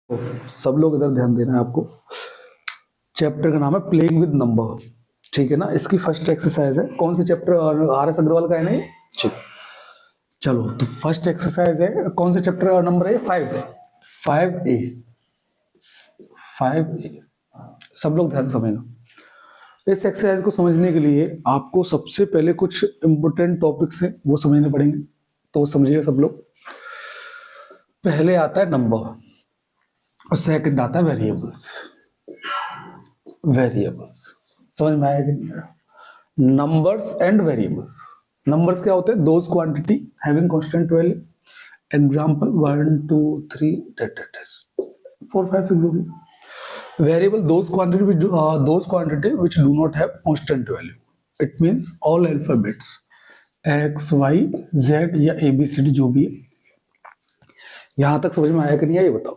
तो सब लोग इधर ध्यान देना है आपको। चैप्टर का नाम है प्लेइंग विद नंबर, ठीक है ना। इसकी फर्स्ट एक्सरसाइज है। कौन सी चैप्टर? RS अग्रवाल का है ना ये, ठीक। चलो तो फर्स्ट एक्सरसाइज है, कौन से चैप्टर का नंबर है? 5 है, 5A। 5A सब लोग ध्यान से समझना। इस एक्सरसाइज को समझने के लिए आपको सबसे पहले कुछ इंपोर्टेंट टॉपिक्स हैं वो समझने पड़ेंगे, तो समझिए सब लोग। पहले आता है नंबर और सेकंड आता है वेरिएबल्स। वेरिएबल्स समझ में आया कि नहीं आया? Numbers and variables. नंबर्स क्या होते हैं? Those quantity having constant value. Example 1 2 3 that is 4 5 6 होगी। Variable those quantity which do not have constant value. It means all alphabets x y z या ABCD जो भी है। यहां तक समझ में आया कि नहीं आया ये बताओ,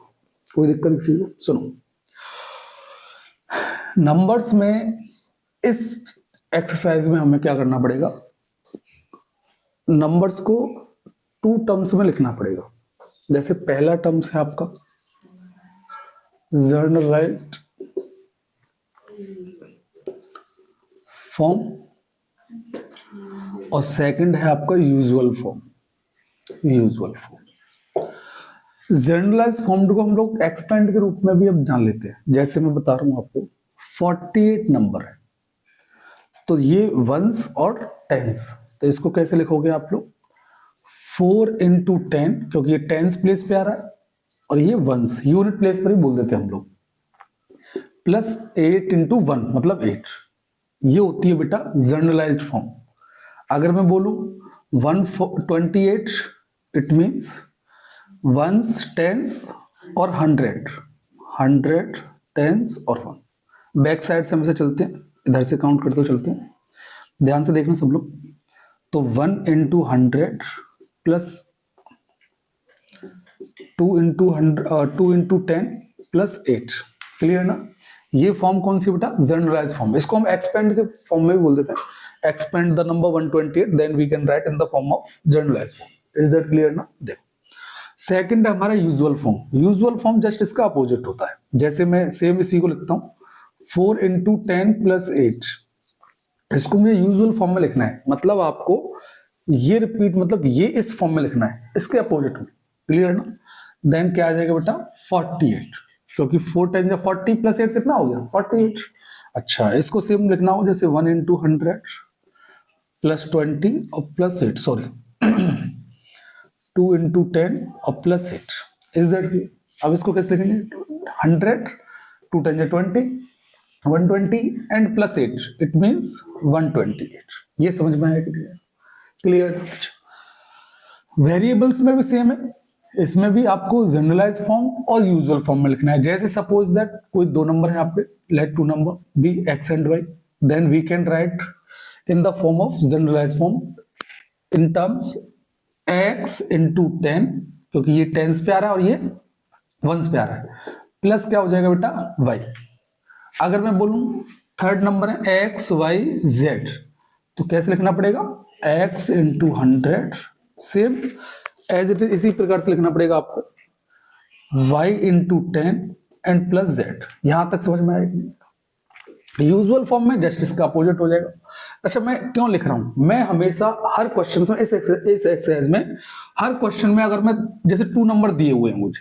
कोई दिक्कत किसी को? सुनो, नंबर्स में इस एक्सरसाइज में हमें क्या करना पड़ेगा? नंबर्स को 2 टर्म्स में लिखना पड़ेगा। जैसे पहला टर्म्स है आपका जनरलाइज्ड फॉर्म और सेकंड है आपका usual form. Usual form, generalised form को हम लोग एक्सपेंड के रूप में भी अब जान लेते हैं। जैसे मैं बता रहा हूं आपको 48 नंबर है, तो ये वंस और टेंस, तो इसको कैसे लिखोगे आप लोग? 4 into 10, क्योंकि ये टेंस प्लेस पे आ रहा है और ये वंस यूनिट प्लेस पर ही बोल देते हैं हम लोग, प्लस 8 into 1 मतलब 8। ये होती है बेटा जनरलाइज्ड फॉर्म। अगर मैं बोलूं 128, इट मीन्स वंस, टेंस और 100 टेंस और वंस। बैक साइड से हम इसे चलते हैं, इधर से काउंट करते चलते हैं, ध्यान से देखना सब लोग। तो 1 into 100 plus 2 into 10 plus 8। Clear ना? ये फॉर्म कौन सी बेटा? Generalise form. इसको हम एक्सपेंड के फॉर्म में भी बोल देते हैं। Expand the number 128 then we can write in the form of generalise form. Is that clear ना? देखो, सेकंड है हमारा usual form. Usual form just इसका अपोजिट होता है। जैसे मैं सेम इसी को लिखता हूं 4 into 10 प्लस 8। इसको मुझे यूजुअल फॉर्म में लिखना है, मतलब आपको ये रिपीट, मतलब ये इस फॉर्म में लिखना है, इसके अपोजिट में। क्लियर ना? देन क्या आ जाएगा बेटा? 48, क्योंकि 4 10 40 प्लस 8 कितना हो गया? 48। अच्छा, इसको सेम लिखना हो जैसे 1 into 100 प्लस 20 और प्लस 8, सॉरी 2 into 10 और प्लस 8। Is that? अब इसको कैसे लिखेंगे? 100 2 10 20 120 एंड प्लस 8, इट मींस 128। ये समझ में आया? क्लियर? वेरिएबल्स में भी सेम है, इसमें भी आपको जनरलाइज फॉर्म और यूजुअल फॉर्म में लिखना है। जैसे सपोज दैट कोई दो नंबर है आपके, let 2 number be x and y, then we can write in the form of generalise form in terms x into 10, क्योंकि ये टेंस पे आ रहा है और ये वंस पे आ रहा है, प्लस क्या हो जाएगा बेटा? y। अगर मैं बोलूं थर्ड नंबर है x y z, तो कैसे लिखना पड़ेगा? x into 100, same as it is, इसी प्रकार से लिखना पड़ेगा आपको, y into 10 and plus z। यहां तक समझ में आएगी? यूजुअल फॉर्म में जस्ट इसका अपोजिट हो जाएगा। अच्छा, मैं क्यों लिख रहा हूं? मैं हमेशा हर क्वेश्चन में, इस एक्सरसाइज में, हर क्वेश्चन में अगर मैं जैसे 2 नंबर दिए हुए हैं मुझे,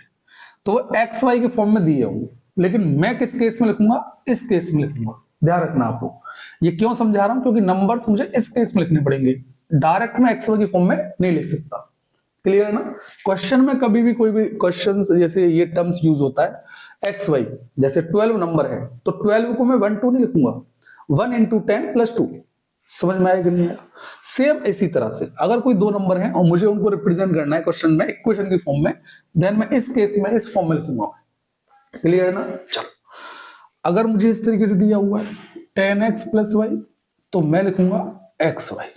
तो वो एक्स वाई के फॉर्म में दिए होंगे, लेकिन मैं किस केस में लिखूंगा? इस केस में लिखूंगा। ध्यान रखना आप लोग। ये क्यों समझा रहा हूं? क्योंकि नंबर्स मुझे इस केस में लिखने पड़ेंगे, डायरेक्ट में एक्स वाई के फॉर्म में नहीं लिख सकता। क्लियर ना? क्वेश्चन में कभी भी कोई भी क्वेश्चन जैसे ये टर्म्स यूज होता है एक्स वाई, जैसे 12 नंबर है तो 12 को मैं 1 2 नहीं लिखूंगा, 1 into 10 प्लस 2। समझ में आया कि नहीं आया? सेम इसी तरह से अगर कोई दो नंबर है और मुझे उनको रिप्रेजेंट करना है क्वेश्चन में, इक्वेशन की फॉर्म में, देन मैं इस केस में इस फॉर्म में लिखूंगा। क्लियर है ना? चलो, अगर मुझे इस तरीके से दिया हुआ है 10x प्लस y, तो मैं लिखूंगा xy।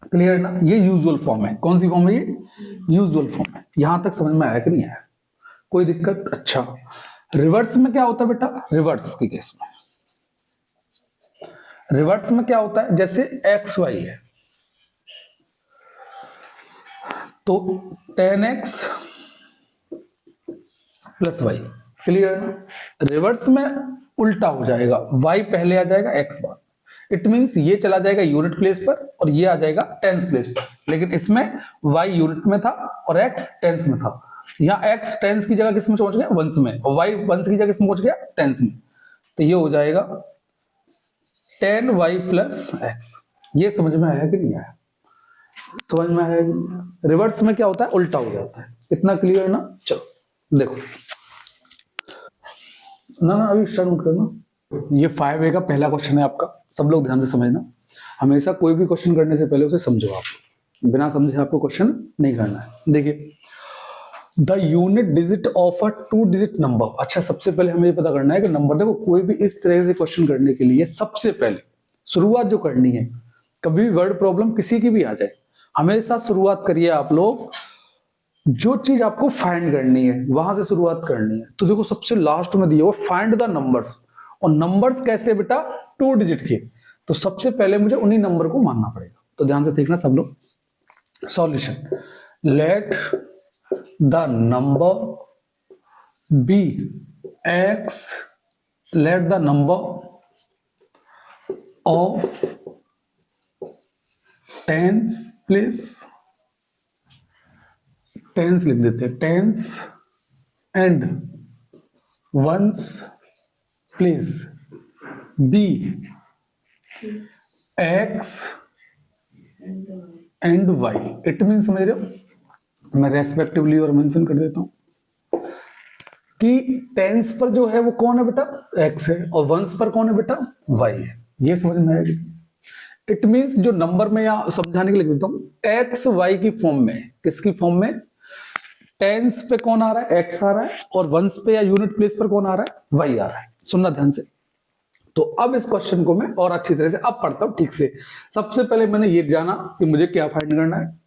क्लियर ना? ये यूजुअल फॉर्म है। कौन सी फॉर्म है ये? यूजुअल फॉर्म है। यहां तक समझ में आया कि नहीं आया? कोई दिक्कत? अच्छा, रिवर्स में क्या होता है बेटा? रिवर्स के केस में, रिवर्स में क्या होता है? जैसे एक्स वाई है तो 10x plus y. Clear? Reverse में उल्टा हो जाएगा, y पहले आ जाएगा x बाद। इट मींस ये चला जाएगा यूनिट प्लेस पर और ये आ जाएगा टेंस प्लेस पर, लेकिन इसमें y यूनिट में था और x टेंस में था। यहाँ x टेंस की जगह किस में पहुंच गया? वंस में, और y वंस की जगह किस में पहुंच गया? टेंस में। तो ये हो जाएगा 10y प्लस x। ये समझ में आया कि नहीं आया? समझ में आया? रिवर्स में क्या होता है? उल्टा हो जाता है। इतना क्लियर ना? चलो देखो ना अभी स्टार्ट मत करना। ये 5A का पहला क्वेश्चन है आपका, सब लोग ध्यान से समझना। हमेशा कोई भी क्वेश्चन करने से पहले उसे समझो, आप बिना समझे आपको क्वेश्चन नहीं करना है। देखिए, the unit digit of a 2 digit number. अच्छा, सबसे पहले हमें ये पता करना है कि नंबर, देखो कोई भी इस तरह से क्वेश्चन करने के लिए सबसे पहले शुरुआत जो करनी है, कभी भी वर्ड प्रॉब्लम किसी की भी आ जाए, हमेशा शुरुआत करिए आप लोग जो चीज आपको फाइंड करनी है वहां से शुरुआत करनी है। तो देखो सबसे लास्ट में दिया हुआ फाइंड द नंबर्स, और नंबर्स कैसे बेटा? 2 डिजिट के। तो सबसे पहले मुझे उन्हीं नंबर को मानना पड़ेगा। तो ध्यान से देखना सब लोग। Solution, let the number be x, let the number of tens place, tens लिख देते हैं, tens and ones place be x and y. It mean समझ रहे हो? मैं रेस्पेक्टिवली और मेंशन कर देता हूं कि टेंस पर जो है वो कौन है बेटा? एक्स है, और वंस पर कौन है बेटा? वाई है। ये समझ में आएगी? इट मीन्स जो नंबर में यहां समझाने के लिए लिख देता हूं, एक्स वाई की फॉर्म में। किसकी फॉर्म में? टेंस पे कौन आ रहा है? एक्स आ रहा है, और वंस पे या यूनिट प्लेस पर कौन आ रहा है? वाई आ रहा है। सुनना ध्यान से। तो अब इस क्वेश्चन को मैं और अच्छी तरह से अब पढ़ता हूं ठीक से। सबसे पहले मैंने ये जाना कि मुझे क्या फाइंड करना है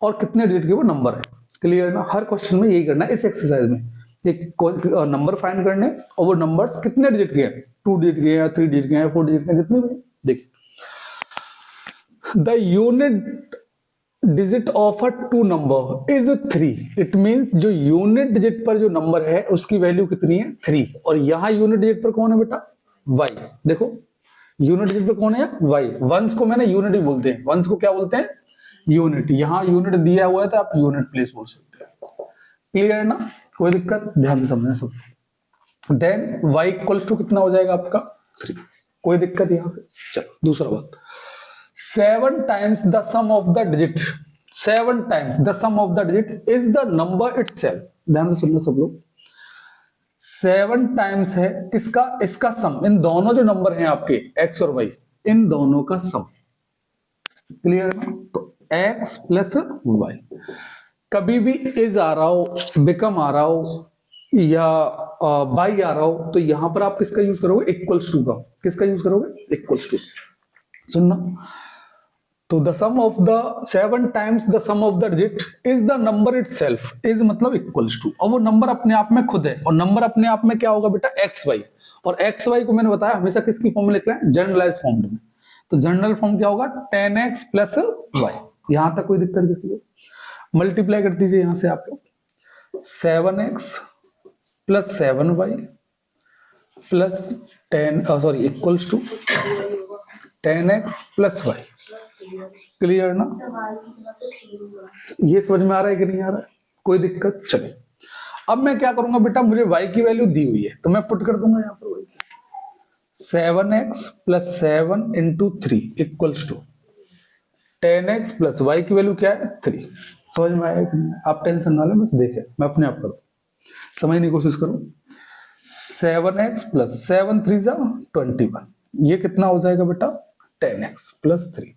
और कितने डिजिट के वो नंबर है। क्लियर ना? हर क्वेश्चन में यही करना है इस एक्सरसाइज में, एक नंबर फाइंड करने, और वो नंबर्स कितने डिजिट के हैं? 2 डिजिट के हैं, 3 डिजिट के हैं, 4 डिजिट के हैं, जितने भी। देखिए, the unit digit of a 2 number is 3। It means जो यूनिट डिजिट पर जो नंबर है उसकी वैल्यू कितनी है? 3। और यहां यूनिट डिजिट पर कौन है बेटा? y। देखो यूनिट डिजिट पर कौन है? y। वंस को मैंने यूनिट ही बोलते हैं, वंस को क्या बोलते हैं? यूनिट। यहां यूनिट दिया हुआ है तो आप यूनिट प्लेस बोल सकते हैं। क्लियर ना? कोई दिक्कत? ध्यान से समझना सब। देन y इक्वल टू कितना हो जाएगा आपका? 3। कोई दिक्कत यहां से? चलो दूसरा बात, 7 times the sum of the digit, 7 times the sum of the digit is the number itself. ध्यान से सुनना सब लोग। 7 टाइम्स है किसका? इसका सम, इन दोनों जो नंबर हैं आपके x और y, इन दोनों का सम। क्लियर? तो x प्लस y। कभी भी इज आ रहा हो, बिकम आ रहा हो, या बाई आ रहा हो, तो यहां पर आप किसका यूज करोगे? इक्वल्स टू का। किसका यूज करोगे? Equals to. सुनना, तो the sum of the 7 times the sum of the digit is the number itself. Is मतलब इक्वल्स टू, और वो नंबर अपने आप में खुद है, और नंबर अपने आप में क्या होगा बेटा? X y. और एक्स वाई को मैंने बताया हमेशा किसकी फॉर्म में लिखना है? जनरलाइज फॉर्म में। तो जनरल फॉर्म क्या होगा? 10x plus Y. यहां तक कोई दिक्कत किसी को? मल्टीप्लाई कर दीजिए यहां से आप लोग, 7x plus 7y plus 10 equals to 10x plus y. Clear ना? ये समझ में आ रहा है कि नहीं आ रहा है? कोई दिक्कत? चलिए, अब मैं क्या करूंगा बेटा? मुझे y की वैल्यू दी हुई है तो मैं पुट कर दूंगा यहां पर y। 7x plus 7 into 3 equals to 10x plus y की वैल्यू क्या है? 3। समझ में आया कि नहीं? आप टेंशन ना लें, बस देखें, मैं अपने आप करूं, समझने की कोशिश करूं। 7x प्लस 7 3 21, ये कितना हो जाएगा बेटा? 10x plus 3।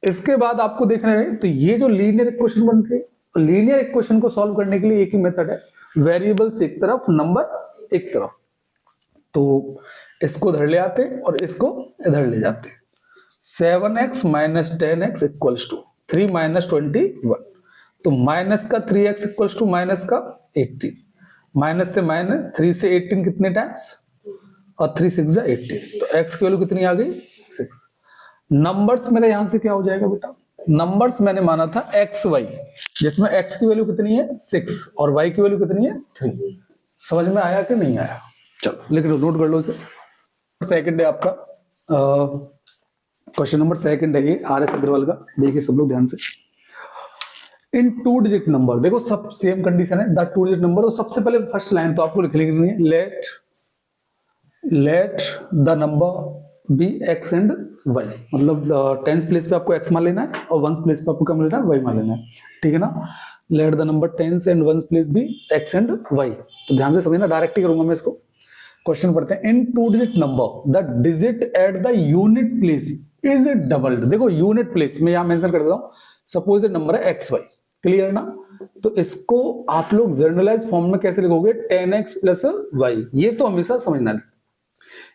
इसके बाद आपको देखना है, तो ये जो लीनियर इक्वेशन बन रही है, लीनियर इक्वेशन को सॉल्व करने के लिए एक ही मेथड है, वेरिएबल्स एक तरफ, नंबर एक तरफ। तो इसको इधर ले आते और इसको इधर ले जाते। 7x minus 10x equals to 3 minus 21। तो माइनस का 3x इक्वल्स टू माइनस का 18। माइनस से माइनस, 3 से 18 कितने टाइम्स? और 3 6 18। तो x की वैल्यू कितनी आ गई? 6। नंबर्स मेरा यहां से क्या हो जाएगा बेटा? नंबर्स मैंने माना था एक्स वाई, जिसमें x की वैल्यू कितनी है? 6 और y की वैल्यू कितनी है? 3। समझ में आया कि नहीं आया? चलो लिख लो, नोट कर लो इसे। सेकंड है आपका क्वेश्चन नंबर सेकंड है ये आर एस अग्रवाल का। देखिए सब लोग ध्यान से। इन 2 डिजिट नंबर, देखो सब सेम कंडीशन है, द 2 डिजिट नंबर। तो सबसे पहले फर्स्ट लाइन तो आपको लिख लेनी है, let the number be x and y. मतलब टेंस प्लेस पे आपको एक्स मान लेना है और वंस प्लेस पे आपको क्या मान लेना है, वाई मान लेना है, ठीक है ना। Let the number tens and ones place be x and y. तो ध्यान से समझना, डायरेक्ट ही करूंगा मैं इसको। क्वेश्चन पढ़ते हैं। इन 2 digit number the digit at the unit place is doubled. देखो यूनिट प्लेस में यहां मेंशन कर देता हूं, सपोज नंबर है एक्स वाई, क्लियर ना। तो इसको आप लोग जनरलाइज फॉर्म में कैसे लिखोगे, 10x प्लस वाई। ये तो हमेशा समझना है,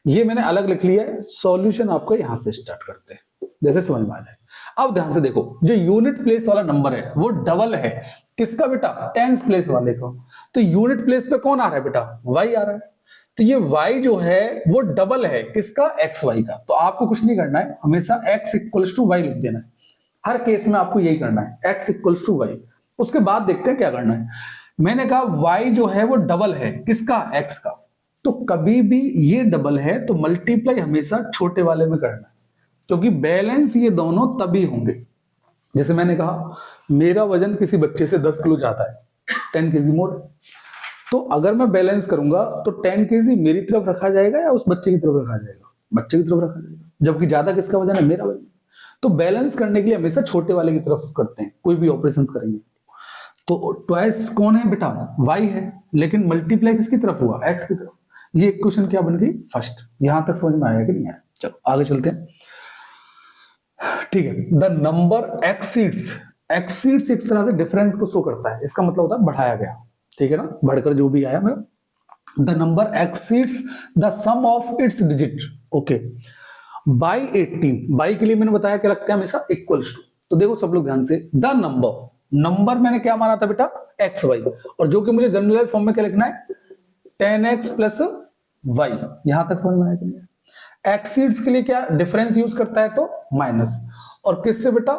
ये मैंने अलग लिख लिया है। सॉल्यूशन आपको यहां से स्टार्ट करते हैं, जैसे समझ में आ जाए। अब ध्यान से देखो, जो यूनिट प्लेस वाला नंबर है वो डबल है किसका बेटा, टेंस प्लेस वाले का। तो यूनिट प्लेस पे कौन आ रहा है बेटा, वाई आ रहा है। तो ये y जो है वो डबल है किसका, एक्स वाई का। तो आपको कुछ नहीं करना है, हमेशा x इक्वल्स टू वाई लिख देना है। हर केस में आपको यही करना है, x इक्वल्स टू वाई। उसके बाद देखते हैं क्या करना है। मैंने कहा y जो है वो डबल है किसका, x का। तो कभी भी ये डबल है तो मल्टीप्लाई हमेशा छोटे वाले में करना है, क्योंकि बैलेंस ये दोनों तभी होंगे। जैसे मैंने कहा मेरा वजन किसी बच्चे से 10 किलो ज्यादा है, 10 केजी मोर। तो अगर मैं बैलेंस करूंगा तो 10 केजी मेरी तरफ रखा जाएगा या उस बच्चे की तरफ रखा जाएगा, बच्चे की तरफ रखा जाएगा, जबकि ज्यादा किसका वजन है, मेरा वजन। तो बैलेंस करने के लिए हमेशा छोटे वाले की तरफ करते हैं, कोई भी ऑपरेशन करेंगे। तो ट्वाइस कौन है बेटा, वाई है, लेकिन मल्टीप्लाई किसकी तरफ हुआ, एक्स की तरफ। ये इक्वेशन क्या बन गई, फर्स्ट। यहां तक समझ में आया कि नहीं आया? चलो आगे चलते हैं, ठीक है। द नंबर एक्सीड्स, एक्सीड्स एक तरह से डिफरेंस को शो करता है, इसका मतलब होता है बढ़ाया गया, ठीक है ना, बढ़कर जो भी आया मेरा। The number exceeds the sum of its digit, okay, by 18। By के लिए मैंने बताया क्या लगता है हमेशा, इक्वल्स टू। तो देखो सब लोग ध्यान से, द नंबर, नंबर मैंने क्या माना था बेटा, एक्स वाई, और जो कि मुझे जनरलाइज फॉर्म में क्या लिखना है, 10x प्लस वाई। यहां तक समझ में आया कि नहीं? एक्सीड्स के लिए क्या डिफरेंस यूज करता है, तो माइनस। और किससे बेटा,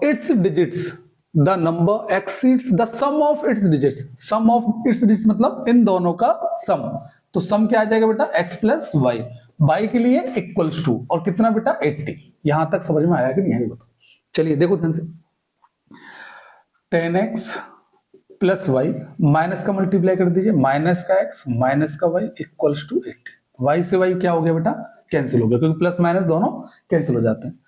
its digits, the number exceeds the sum of its digits. Sum of its digits मतलब इन दोनों का सम। तो सम क्या आ जाएगा बेटा, x प्लस वाई। बाई के लिए इक्वल्स टू, और कितना बेटा, 80। यहां तक समझ में आया कि नहीं है बताओ। चलिए देखो ध्यान से, 10x प्लस वाई, माइनस का मल्टीप्लाई कर दीजिए, माइनस का x माइनस का y इक्वल्स टू 80। वाई से वाई क्या हो गया बेटा, कैंसिल हो गया, क्योंकि प्लस माइनस दोनों कैंसिल हो जाते हैं।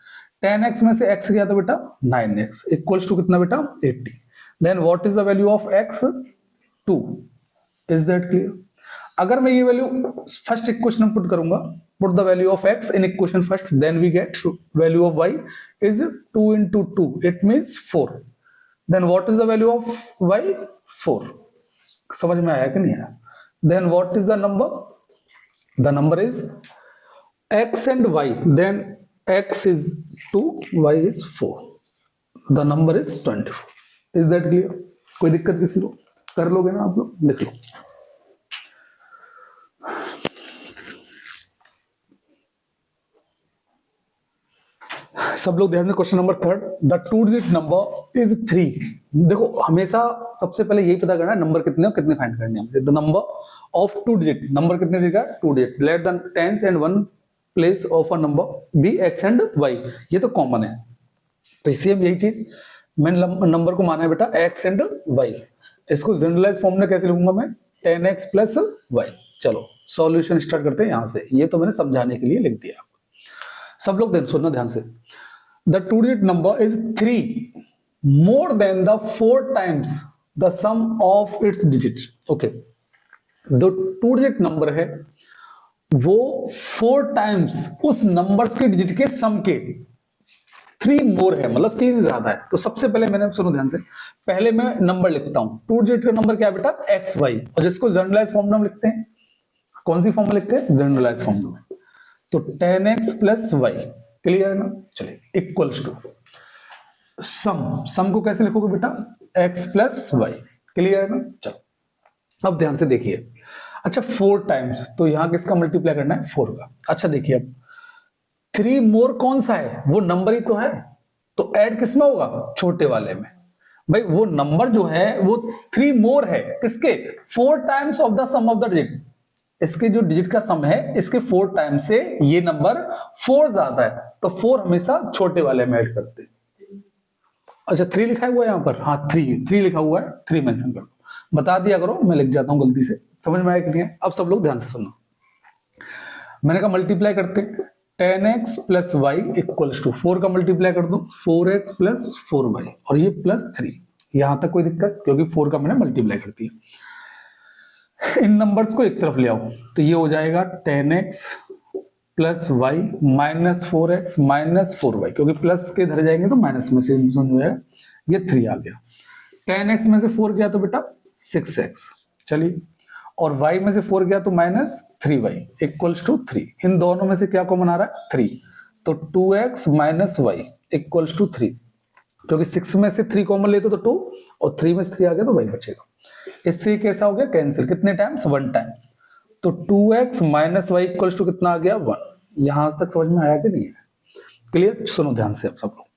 10x में से x गया था बेटा 9x इक्वल्स टू कितना बेटा, 80। Then what is the value of x, 2। Is that clear? अगर मैं ये वैल्यू फर्स्ट इक्वेशन में पुट करूंगा, put the value of x in equation first, then we get value of y is 2 into 2, it means 4। Then what is the value of y, 4। समझ में आया कि नहीं आया? Then what is the number, the number is x and y, then x is 2, y is 4, the number is 24. is that clear? कोई दिक्कत किसी को? कर लोगे ना आप लोग, लिख लो। सब लोग ध्यान से, question number third, the 2 digit number is 3। देखो हमेशा सबसे पहले यही पता करना है नंबर कितने और कितने फाइंड करने हैं। The number of 2 digit, number कितने डिजिट का, 2 digit. Let the tens and one place of a number be x and y. ये तो कॉमन है, तो इसी में यही चीज मैंने नंबर को माना है बेटा एक्स एंड वाई। इसको जनरलाइज फॉर्म में कैसे लिखूंगा मैं, 10x प्लस वाई। चलो सॉल्यूशन स्टार्ट करते हैं यहां से, ये तो मैंने समझाने के लिए लिख दिया आपको। सब लोग सुनना ध्यान से, the 2 digit number is 3 more than the 4 times the sum of its digit. Okay, जो 2 डिजिट नंबर है वो 4 टाइम्स उस नंबर्स के डिजिट के सम के 3 मोर है, मतलब 3 ज्यादा है। तो सबसे पहले मैंने, सुनो ध्यान से, पहले मैं नंबर लिखता हूं। 2 डिजिट का नंबर क्या है बेटा, एक्स वाई, और जिसको जनरलाइज फॉर्म में लिखते हैं, कौन सी फॉर्म में लिखते हैं, जनरलाइज फॉर्म में। तो 10x प्लस वाई, क्लियर है ना। चलिए इक्वल्स टू सम को कैसे लिखोगे बेटा, x प्लस वाई, क्लियर है ना। चलो अब ध्यान से देखिए, अच्छा 4 टाइम्स, तो यहां किसका मल्टीप्लाई करना है, 4 का। अच्छा देखिए अब 3 मोर कौन सा है, वो नंबर ही तो है, तो ऐड किसमें होगा, छोटे वाले में। भाई वो नंबर जो है वो 3 मोर है किसके, 4 times of the sum of the digit, इसके जो डिजिट का सम है इसके 4 टाइम्स से ये नंबर 4 ज्यादा है, तो 4 हमेशा छोटे वाले में ऐड करते हैं। अच्छा 3 लिखा हुआ है यहाँ पर, हाँ 3 लिखा हुआ है, 3 मेंशन कर दो, बता दिया करो, मैं लिख जाता हूं गलती से, समझ में आया कि नहीं है? अब सब लोग ध्यान से सुनो, मैंने कहा मल्टीप्लाई करते हैं, 10x plus Y equals to 4 का मल्टीप्लाई कर दो 4x प्लस 4y और ये प्लस 3, यहां तक कोई दिक्कत, क्योंकि 4 का मैंने मल्टीप्लाई कर दिया। इन नंबर्स को एक तरफ ले आओ, तो ये हो जाएगा 10x plus Y minus 4x minus 4y, क्योंकि प्लस के इधर जाएंगे तो माइनस में से हो जाएगा, ये 3 आ गया। 10x में से 4 गया तो बेटा 6x, चलिए, और y में से 4 गया तो माइनस 3y इक्वल्स टू 3, इन दोनों में से क्या कॉमन आ रहा है 3, तो 2x minus y equals to 3, क्योंकि 6 में से 3 कॉमन लेते तो 2 और 3 में से 3 आ गया तो y बचेगा, इससे कैसा हो गया कैंसिल, कितने टाइम्स 1 टाइम्स, तो 2x minus y equals to कितना आ गया 1, यहां तक समझ में आया कि नहीं है? क्लियर, सुनो ध्यान से आप सब लोग।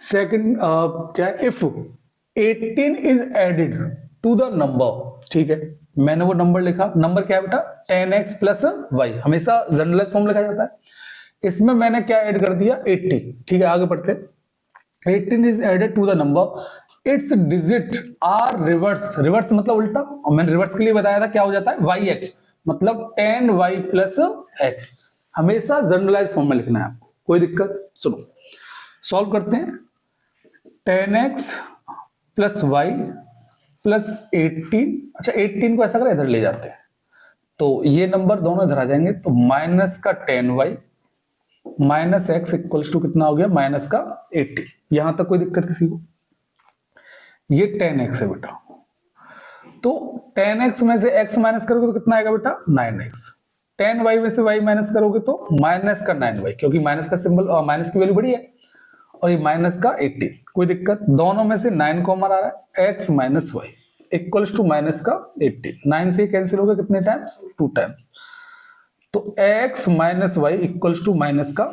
सेकंड क्या है, if 18 is added to the number, ठीक है, मैंने वो नंबर लिखा, नंबर क्या है बेटा 10x प्लस वाई, हमेशा जनरलाइज फॉर्म लिखा जाता है, इसमें मैंने क्या ऐड कर दिया 80, ठीक है, आगे बढ़ते, 18 is added to the number, its digit are reverse, reverse मतलब उल्टा, और मैंने रिवर्स के लिए बताया था क्या हो जाता है yx, मतलब 10y प्लस x, हमेशा जनरलाइज फॉर्म में लिखना है आपको, कोई दिक्कत, सुनो सॉल्व करते हैं, 10x प्लस वाई प्लस 18, अच्छा 18 को ऐसा करें इधर ले जाते हैं, तो ये नंबर दोनों इधर आ जाएंगे, तो माइनस का 10y minus x equals to कितना हो गया माइनस का 80, यहां तक कोई दिक्कत किसी को? ये 10x है बेटा, तो 10x में से x माइनस करोगे तो कितना आएगा बेटा 9x, 10y में से y माइनस करोगे तो माइनस का 9y, क्योंकि माइनस का सिंबल और माइनस की वैल्यू बड़ी है, और ये माइनस का 80, कोई दिक्कत, दोनों में से 9 कॉमन आ रहा है, x minus y equals to minus का 80, 9 से कैंसिल होगा कितने टाइम्स 2 टाइम्स, तो x minus y equals to minus का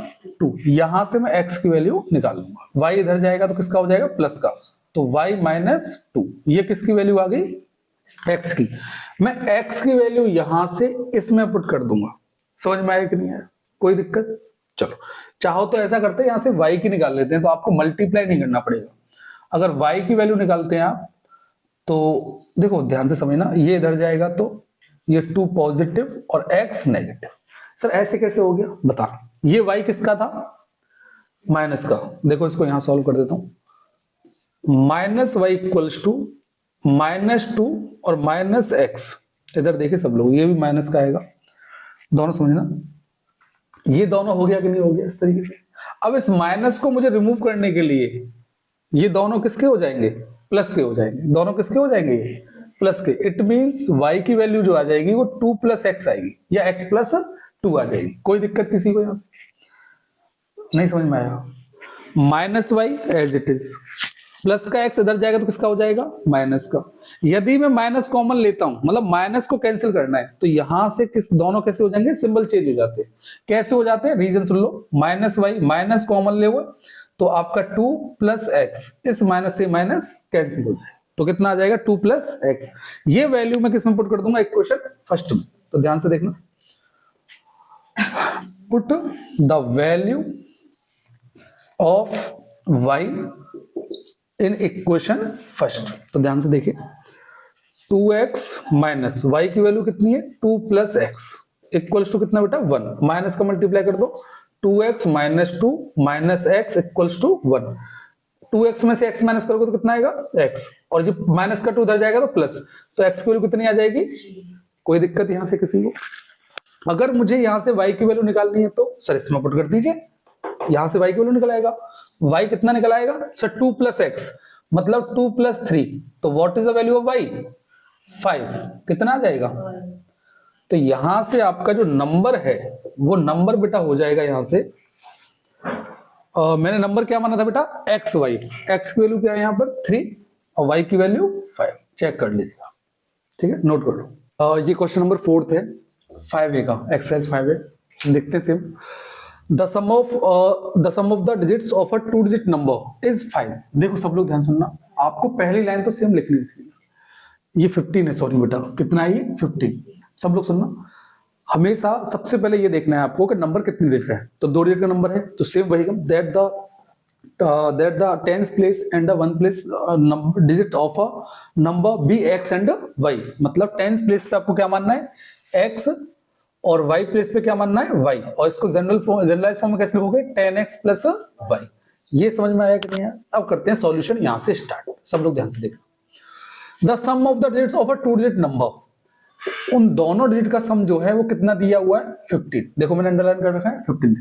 2, यहां से मैं x की वैल्यू निकाल लूंगा, y इधर जाएगा तो किसका हो जाएगा प्लस का, तो y माइनस 2, ये किसकी वैल्यू आ गई x की, मैं x की वैल्यू यहां से इसमें पुट कर दूंगा, समझ में आया कि नहीं आया, कोई दिक्कत? चलो चाहो तो ऐसा करते हैं, यहां से y की निकाल लेते हैं, तो आपको मल्टीप्लाई नहीं करना पड़ेगा, अगर y की वैल्यू निकालते हैं आप, तो देखो ध्यान से समझना, ये इधर जाएगा तो ये 2 पॉजिटिव और x नेगेटिव, सर ऐसे कैसे हो गया बता, ये y किसका था माइनस का, देखो इसको यहां सॉल्व कर देता हूं, माइनस वाई इक्वल्स टू -2 और माइनस x, इधर देखिए सब लोग, ये भी माइनस का आएगा, दोनों समझना, ये दोनों हो गया कि नहीं हो गया इस तरीके से, अब इस माइनस को मुझे रिमूव करने के लिए ये दोनों किसके हो जाएंगे प्लस के हो जाएंगे, दोनों किसके हो जाएंगे ये प्लस के, इट मींस y की वैल्यू जो आ जाएगी वो 2 प्लस x आएगी या x प्लस 2 आ जाएगी, कोई दिक्कत किसी को यहां से नहीं समझ में आया, minus y as it is, plus का x इधर जाएगा तो किसका हो जाएगा माइनस का, यदि मैं माइनस कॉमन लेता हूं, मतलब माइनस को कैंसिल करना है, तो यहां से किस दोनों कैसे हो जाएंगे सिंबल चेंज हो जाते हैं, कैसे हो जाते हैं रीजन सुन लो, माइनस वाई माइनस कॉमन ले हुए तो आपका 2 प्लस एक्स, इस माइनस से माइनस कैंसिल हो जाए तो कितना आ जाएगा 2 प्लस एक्स, ये वैल्यू मैं किस में पुट कर दूंगा इक्वेशन फर्स्ट में, तो ध्यान से देखना, put the value of y in equation first, तो ध्यान से देखिए 2x माइनस वाई की वैल्यू कितनी है 2 प्लस एक्स इक्वल्स टू कितना बेटा 1, माइनस का मल्टीप्लाई कर दो 2x minus 2 minus x equals to 1, 2x में से x माइनस करोगे तो कितना आएगा x, और जब माइनस का 2 उधर जाएगा तो प्लस, तो x की वैल्यू कितनी आ जाएगी, कोई दिक्कत यहां से किसी को? अगर मुझे यहां से y की वैल्यू निकालनी है तो सर इसमें पुट कर दीजिए, यहां से y की वैल्यू निकल आएगा, y कितना निकल आएगा सर 2 प्लस एक्स मतलब 2 प्लस 3, तो what is the value of y 5, कितना आ जाएगा, तो यहां से आपका जो नंबर है वो नंबर बेटा हो जाएगा यहां से मैंने नंबर क्या माना था बेटा एक्स वाई, एक्स की वैल्यू क्या है यहाँ पर 3 और y की वैल्यू 5, चेक कर लीजिएगा, ठीक है नोट कर लो। ये क्वेश्चन नंबर 4 है 5A का, एक्सरसाइज 5A देखते हैं सिम, the sum of the digits of a 2 digit number is 5। देखो सब लोग ध्यान सुनना, आपको पहली लाइन तो सेम लिखनी है। ये 15 है, सॉरी बेटा, कितना है ये 15। सब लोग सुनना, हमेशा सबसे पहले ये देखना है आपको कि नंबर कितने डिजिट का है। तो 2 डिजिट का नंबर है तो सेम वही that the tens place and the one place digit of a number be x and y. मतलब टेंस प्लेस पे आपको क्या मानना है एक्स, और वाई प्लेस पे क्या मानना है वाई, और इसको जनरलाइज फॉर्म में कैसे लिखोगे 10x प्लस वाई। ये समझ में आया कि नहीं आया? अब करते हैं सॉल्यूशन यहां से स्टार्ट। सब लोग ध्यान से देखना, the sum of the digits of a 2 digit number, उन दोनों डिजिट का सम जो है वो कितना दिया हुआ है 15। देखो मैंने अंडरलाइन कर रखा है 15।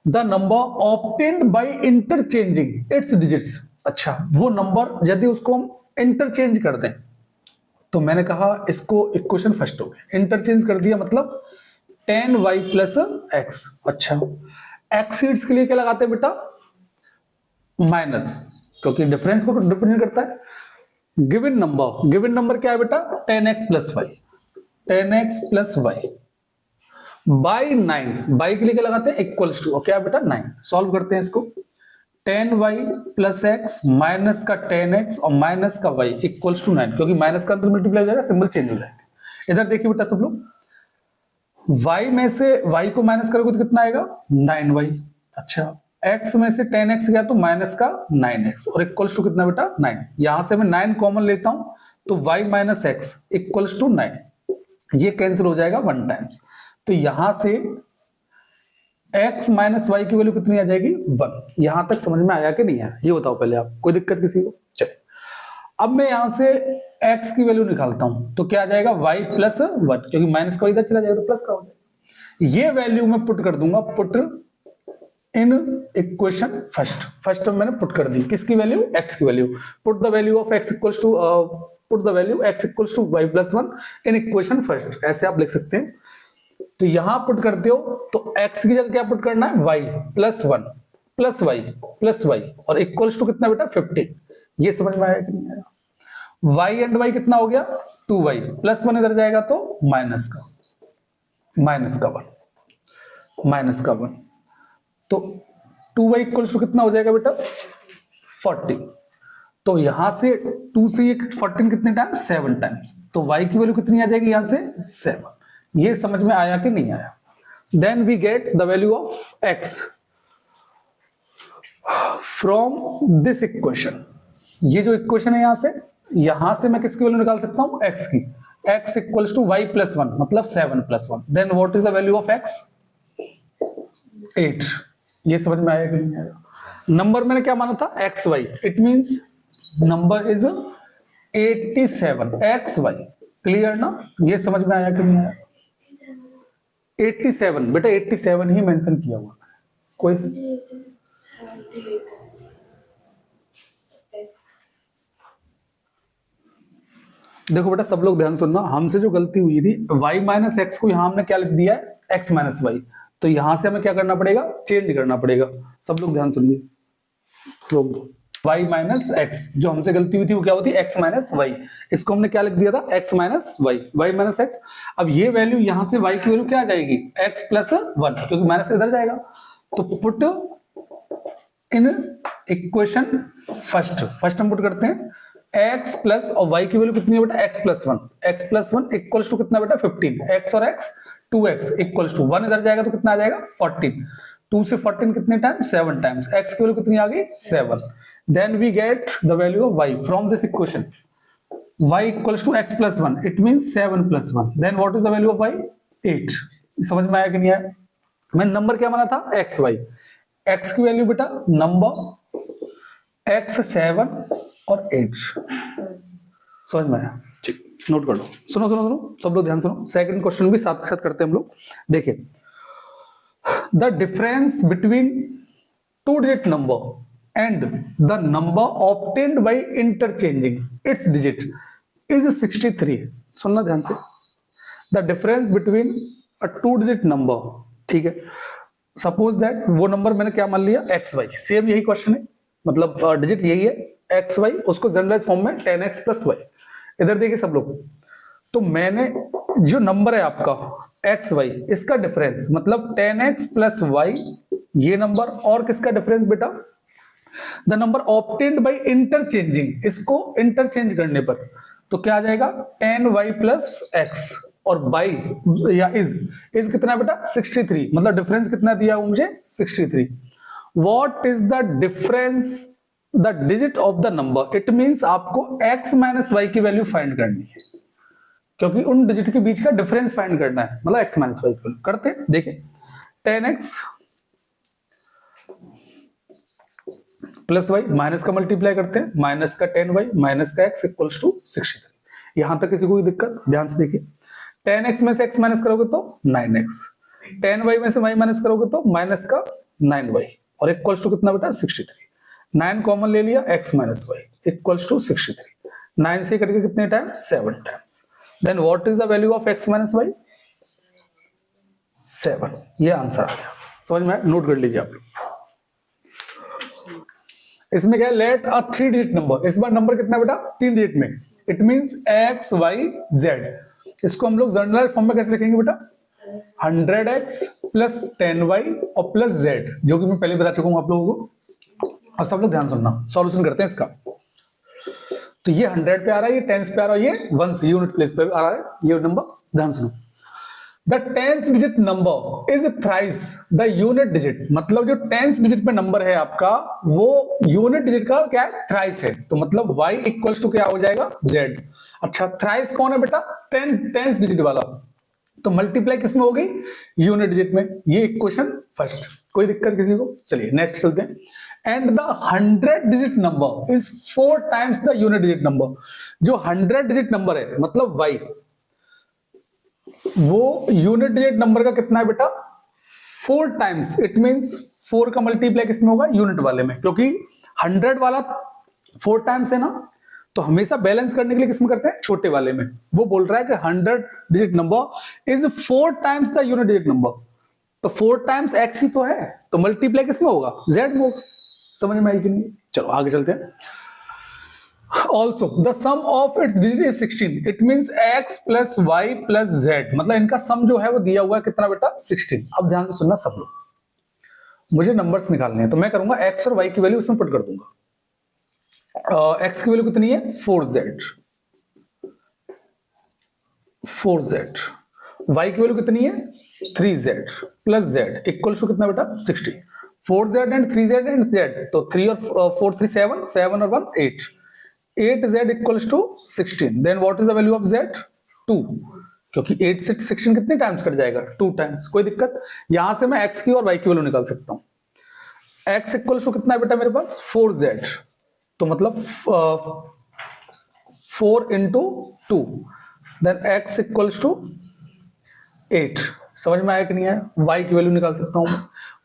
The number obtained by interchanging it's digits. अच्छा, वो नंबर यदि उसको हम इंटरचेंज कर दें, तो मैंने कहा इसको इक्वेशन फर्स्ट हो गया, इंटरचेंज कर दिया मतलब 10y प्लस एक्स। अच्छा, एक्सीड्स के लिए क्या लगाते हैं बेटा माइनस, क्योंकि डिफरेंस को रिप्रेजेंट करता है। गिवन नंबर क्या है बेटा 10x plus y, 10x plus y by 9। By के लिए क्या लगाते हैं इक्वल्स टू, और क्या है बेटा 9। सॉल्व करते हैं इसको, 10y प्लस एक्स माइनस का 10x और माइनस का y इक्वल्स टू 9, क्योंकि माइनस का अंतर मल्टीप्लाई हो जाएगा, सिंबल चेंज हो जाएगा। इधर देखिए बेटा सब लोग, y में से y को माइनस करोगे तो कितना आएगा 9y। अच्छा, x में से 10x गया तो माइनस का 9x और इक्वल्स टू कितना बेटा 9। यहां से मैं 9 कॉमन लेता हूं तो y minus x equals to 9, ये कैंसिल हो जाएगा 1 टाइम्स। तो यहां से x माइनस वाई की वैल्यू कितनी आ जाएगी 1। यहां तक समझ में आया कि नहीं आया ये बताओ पहले आप, कोई दिक्कत किसी को? चलिए अब मैं यहां से x की वैल्यू निकालता हूं तो क्या आ जाएगा y प्लस 1, क्योंकि माइनस का इधर चला जाएगा तो प्लस का हो जाएगा। ये वैल्यू मैं पुट कर दूंगा, पुट इन इक्वेशन फर्स्ट मैंने पुट कर दी, किसकी वैल्यू x की value. Put the value of x equals to put the value x equals to y plus 1 in equation first, ऐसे आप लिख सकते हैं। तो यहां पुट करते हो तो x की जगह क्या पुट करना है y plus 1 plus y plus y और इक्वल्स टू कितना बेटा 15। ये समझ में आया कि नहीं आया? y एंड y कितना हो गया 2y प्लस 1 इधर जाएगा तो माइनस का 1 तो 2y इक्वल्स टू कितना हो जाएगा बेटा 40। तो यहां से 2 से ये 14 कितने टाइम्स 7 टाइम्स, तो y की वैल्यू कितनी आ जाएगी यहां से 7। ये समझ में आया कि नहीं आया? Then we get the value of x from this equation. ये जो इक्वेशन है यहां से मैं किसकी वैल्यू निकाल सकता हूं x की। x equals to y plus 1 मतलब 7 plus 1। Then what is the value of x 8। ये समझ में आया कि नहीं आया? नंबर मैंने क्या माना था xy, it means number is 87 xy। Clear ना? ये समझ में आया कि नहीं आया? 87 बेटा 87 ही मेंशन किया हुआ है। कोई देखो बेटा सब लोग ध्यान सुनना, हमसे जो गलती हुई थी y माइनस एक्स को यहां हमने क्या लिख दिया है x माइनस वाई, तो यहां से हमें क्या करना पड़ेगा चेंज करना पड़ेगा। सब लोग ध्यान सुनिए, y माइनस एक्स जो हमसे गलती हुई थी वो क्या होती है x माइनस वाई, इसको हमने क्या लिख दिया था x minus y, y minus x. अब ये वैल्यू यहां से y की वैल्यू क्या आ जाएगी x प्लस 1, क्योंकि माइनस इधर जाएगा। तो पुट इन इक्वेशन फर्स्ट हम पुट करते हैं x प्लस और y की वैल्यू कितनी है बेटा x प्लस 1 इक्वल्स टू कितना बेटा 15। x और x 2x इक्वल्स टू 1 इधर जाएगा तो कितना आ जाएगा 14। 2 से 14 कितने टाइम्स 7 टाइम्स, x की वैल्यू कितनी आ गई 7। Then we get the value of y from this equation. y equals to x plus 1 it means 7 plus 1। Then what is the value of y 8। समझ में आया कि नहीं आया? मैंने नंबर क्या माना था xy, x की वैल्यू बेटा नंबर x 7 और 8। समझ में आया? ठीक, नोट कर लो। सुनो सब लोग ध्यान सुनो, सेकंड क्वेश्चन भी साथ साथ करते हैं हम लोग। देखिए, the difference between 2 digit number and the number obtained by interchanging it's digit is 63। सुनना ध्यान से, the difference between a 2 digit number, ठीक है, सपोज दैट वो नंबर मैंने क्या मान लिया xy, सेम यही क्वेश्चन है, मतलब डिजिट यही है xy, उसको जनरलाइज फॉर्म में 10x प्लस y। इधर देखिए सब लोग, तो मैंने जो नंबर है आपका एक्स वाई, इसका डिफरेंस मतलब 10x प्लस वाई, ये नंबर, और किसका डिफरेंस बेटा, the number obtained by interchanging, इसको इंटरचेंज करने पर तो क्या आ जाएगा 10y प्लस एक्स, और बाई या इज कितना है बेटा 63, मतलब डिफरेंस कितना दिया हुआ मुझे 63। What is the difference the digit of the number, it means आपको x माइनस वाई की वैल्यू फाइंड करनी है, क्योंकि उन डिजिट के बीच का डिफरेंस फाइंड करना है, मतलब x माइनस वाई की वैल्यू करते हैं। देखिए 10x प्लस वाई, माइनस का मल्टीप्लाई करते हैं, माइनस का 10y माइनस का x इक्वल्स टू 63। यहां तक किसी को कोई दिक्कत, ध्यान से देखिए 10x में से x माइनस करोगे तो 9x, 10y में से y माइनस करोगे तो माइनस का 9y, और इक्वल्स टू कितना बेटा 63। 9 कॉमन ले लिया, x minus y equals to 63। 9 से कट के कितने time 7 times, then what is the value of x minus y 7। ये आंसर आ गया, समझ में, नोट कर लीजिए आप लोग। इसमें क्या है, लेट अ 3 डिजिट नंबर, इस बार नंबर कितना बेटा 3 डिजिट में, it means x y z। इसको हम लोग जनरल फॉर्म में कैसे लिखेंगे बेटा, 100x प्लस 10y और प्लस z, जो कि मैं पहले बता चुका हूं आप लोगों को। और सब लोग ध्यान सुनना, सॉल्यूशन करते हैं इसका। तो ये 100 पे आ रहा है, ये 10 पे आ रहा है, ये 1 यूनिट प्लेस पे आ रहा है ये नंबर, ध्यान सुनो। The 10th digit number is thrice the unit digit, मतलब जो 10th डिजिट पे नंबर है आपका वो यूनिट डिजिट का क्या है, थ्राइस है, तो मतलब y इक्वल्स टू क्या हो जाएगा z। अच्छा थ्राइस कौन है बेटा, 10th डिजिट वाला, तो मल्टीप्लाई किस में हो गई, यूनिट डिजिट में। ये क्वेश्चन फर्स्ट, कोई दिक्कत किसी को, चलिए नेक्स्ट चलते हैं। And the 100 digit number is 4 times the unit digit number, जो 100 डिजिट नंबर है मतलब y, वो यूनिट डिजिट नंबर का कितना है बेटा 4 टाइम्स, इट मींस 4 का मल्टीप्लाई किसमें होगा, यूनिट वाले में, क्योंकि 100 वाला 4 टाइम्स है ना, तो हमेशा बैलेंस करने के लिए किसमें करते हैं, छोटे वाले में। वो बोल रहा है कि 100 digit number is 4 times the unit digit number, तो 4 टाइम्स x ही तो है, तो मल्टीप्लाई किसमें होगा, z में होगा। समझ में आई कि नहीं, चलो आगे चलते हैं। Also, the sum of its digit is 16. It means x plus y plus z. मतलब इनका सम जो है वो दिया हुआ है कितना बेटा 16। अब ध्यान से सुनना सब लोग, मुझे नंबर्स निकालने हैं, तो मैं करूंगा x और y की वैल्यू उसमें पुट कर दूंगा। x की वैल्यू कितनी है 4z, 4z, y की वैल्यू कितनी है 3z plus z equal to कितना बेटा 60। 4z and 3z and z, तो 3 और 4 3 7, 7 और 1 8, 8z equals to 16। Then what is the value of z 2, क्योंकि 8 से 16 कितने टाइम्स कट जाएगा 2 टाइम्स, कोई दिक्कत। यहां से मैं x की और y की वैल्यू निकाल सकता हूं। x इक्वल्स टू कितना है बेटा मेरे पास 4z, तो मतलब 4 इंटू 2, देन x इक्वल्स टू 8। समझ में आया कि नहीं आया। y की वैल्यू निकाल सकता हूं,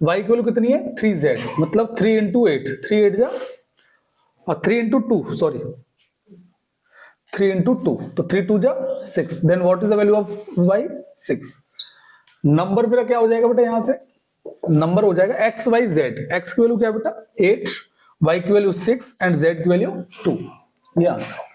y की वैल्यू कितनी है 3z, मतलब 3 इंटू 8, 3 8 जा और 3 इंटू 2, सॉरी 3 इंटू 2, तो 3 2 जा 6। Then what is the value of y 6। Number मेरा क्या हो जाएगा बेटा, यहां से नंबर हो जाएगा x y z। x की वैल्यू क्या बेटा 8, y की वैल्यू 6 एंड z की वैल्यू 2। ये आंसर।